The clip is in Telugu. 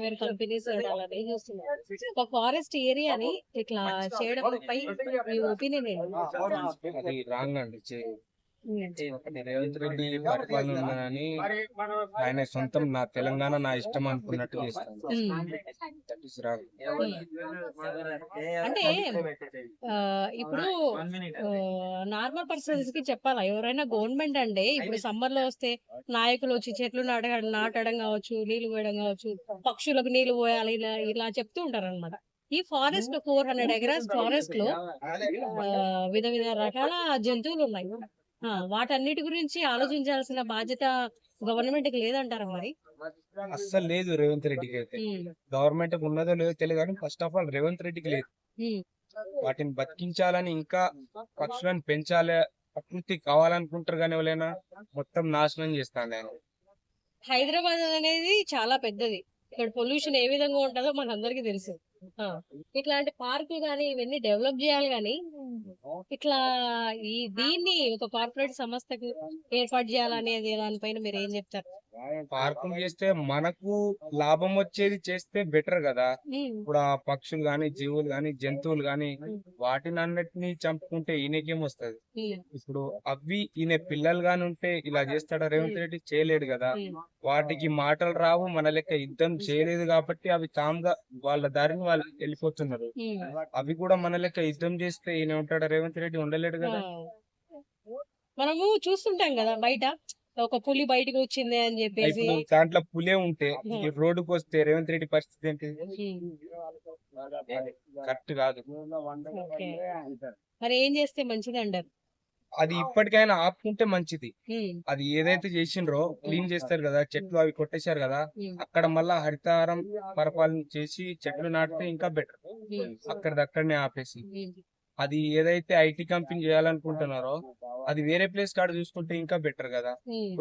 సాఫ్ట్‌వేర్ కంపెనీస్ అలానే చూస్తున్నారు. ఒక ఫారెస్ట్ ఏరియాని ఇట్లా చేయడంపై మీ ఒపీనియన్ ఏంటి? అది రాంగ్ అండి. హ్మ్. రేవంత్ రెడ్డి పరిపాలన ఉన్నదని ఆయన సొంతం నా తెలంగాణ నా ఇష్టం అనుకున్నట్టు చేస్తాను. హ్మ్. That is wrong. అంటే ఇప్పుడు నార్మల్ పర్సన్స్ చెప్పాలా? ఎవరైనా గవర్నమెంట్ అంటే ఇప్పుడు సమ్మర్‌లో వస్తే నాయకులు వచ్చి చెట్లు నాటడం కావచ్చు, నీళ్లు పోయడం కావచ్చు, పక్షులకు నీళ్లు పోయాలి ఇలా ఇలా చెప్తూ ఉంటారనమాట. ఈ ఫారెస్ట్ 400 ఎకరాస్ ఫారెస్ట్‌లో విధ విధ రకాల జంతువులున్నాయి. వాటన్నిటి గురించి ఆలోచించాల్సిన బాధ్యత గవర్నమెంట్‌కి లేదంటారా మరి? అస్సలు లేదు రేవంత్ రెడ్డికి అయితే. హ్మ్. గవర్నమెంట్ ఉన్నదో లేదో తెలియదు కానీ ఫస్ట్ ఆఫ్ ఆల్ రేవంత్ రెడ్డికి లేదు. హ్మ్. వాటిని బతికించాలని ఇంకా పక్షులను పెంచాలి, ప్రకృతి కావాలనుకుంటారు కానీ ఎవరైనా మొత్తం నాశనం చేస్తాండి ఆయన. హైదరాబాద్ అనేది చాలా పెద్దది. ఇక్కడ పొల్యూషన్ ఏ విధంగా ఉంటదో మనందరికీ తెలుసు. ఆ! ఇట్లాంటి పార్కులు గాని, ఇవన్నీ డెవలప్ జేయాలి గానీ, ఇట్లా దీన్ని ఒక కార్పొరేట్ సంస్థకి ఏర్పాటు జేయాలనేది దానిపైన మీరేం జెప్తారు? పార్కులు చేస్తే మనకు లాభం వచ్చేది చేస్తే బెటర్ కదా. హ్మ్. ఇప్పుడు ఆ పక్షులు గాని, జీవులు గాని, జంతువులు గాని హ్మ్. వాటిని అన్నిటిని చంపుకుంటే ఈయనకేం వస్తది? హ్మ్. ఇప్పుడు అవి ఈయన పిల్లలు గాని ఉంటే ఇలా చేస్తాడా రేవంత్ రెడ్డి? చేయలేడు కదా. హ్మ్. వాటికి మాటలు రావు, మన లెక్క యుద్ధం చేయలేదు కాబట్టి అవి కామ్గా వాళ్ళ దారిని వాళ్ళు వెళ్ళిపోతున్నారు. హ్మ్. అవి కూడా మన లెక్క యుద్ధం చేస్తే ఈయన ఉంటాడా రేవంత్ రెడ్డి? ఉండలేడు ఆ! కదా. మనము చూస్తుంటాం గదా! బయట ఒక పులి బయటకొచ్చింది అని జెప్పేసి. ఇప్పుడు దాంట్లో పులే ఉంటే హ్మ్. ఈ రోడ్డుకి వస్తే రేవంత్ రెడ్డి పరిస్థితి ఏంటి? హ్మ్. కరెక్ట్ కాదు. ఓకే. మరి ఏం జేస్తే మంచిదంటారు? అది ఇప్పటికైనా ఆపుకుంటే మంచిది. హ్మ్. అది ఏదైతే చేసిండ్రో క్లీన్ చేస్తారు కదా, చెట్లు అవి కొట్టేశారు కదా, హ్మ్. అక్కడ మళ్ళా హరితహారం పరిపాలన చేసి చెట్లు నాటితే ఇంకా బెటర్. హ్మ్. అక్కడిదక్కడనే ఆపేసి హ్మ్. అది ఏదైతే ఐటీ కంపెనీ చేయాలనుకుంటున్నారో అది వేరే ప్లేస్ కాడ చూసుకుంటే ఇంకా బెటర్ కదా. హ్మ్.